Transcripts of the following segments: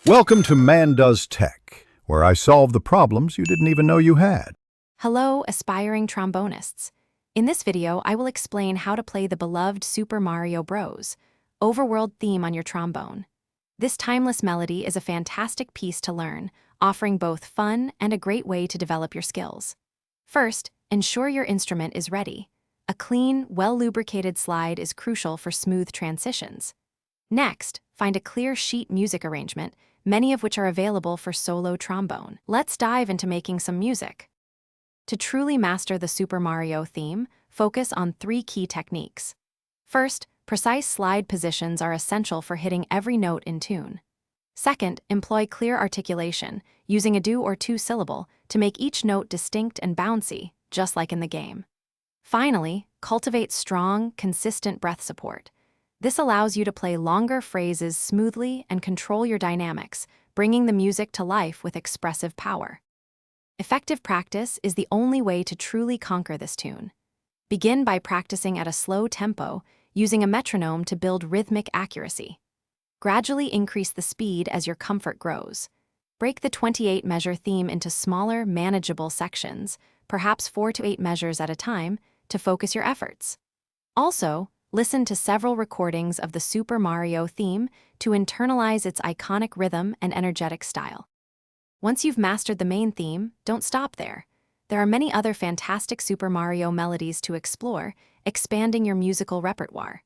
Welcome to Man Does Tech, where I solve the problems you didn't even know you had. Hello, aspiring trombonists. In this video, I will explain how to play the beloved Super Mario Bros. Overworld theme on your trombone. This timeless melody is a fantastic piece to learn, offering both fun and a great way to develop your skills. First, ensure your instrument is ready. A clean, well-lubricated slide is crucial for smooth transitions. Next, find a clear sheet music arrangement, many of which are available for solo trombone. Let's dive into making some music. To truly master the Super Mario theme, focus on 3 key techniques. First, precise slide positions are essential for hitting every note in tune. Second, employ clear articulation, using a do or 2 syllable to make each note distinct and bouncy, just like in the game. Finally, cultivate strong, consistent breath support. This allows you to play longer phrases smoothly and control your dynamics, bringing the music to life with expressive power. Effective practice is the only way to truly conquer this tune. Begin by practicing at a slow tempo, using a metronome to build rhythmic accuracy. Gradually increase the speed as your comfort grows. Break the 28-measure theme into smaller, manageable sections, perhaps 4 to 8 measures at a time, to focus your efforts. Also, listen to several recordings of the Super Mario theme to internalize its iconic rhythm and energetic style. Once you've mastered the main theme, don't stop there. There are many other fantastic Super Mario melodies to explore, expanding your musical repertoire.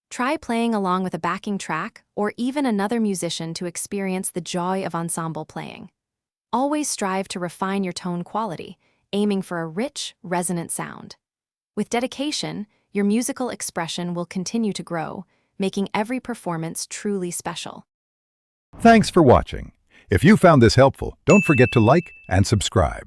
Try playing along with a backing track or even another musician to experience the joy of ensemble playing. Always strive to refine your tone quality, aiming for a rich, resonant sound. With dedication, your musical expression will continue to grow, making every performance truly special. Thanks for watching. If you found this helpful, don't forget to like and subscribe.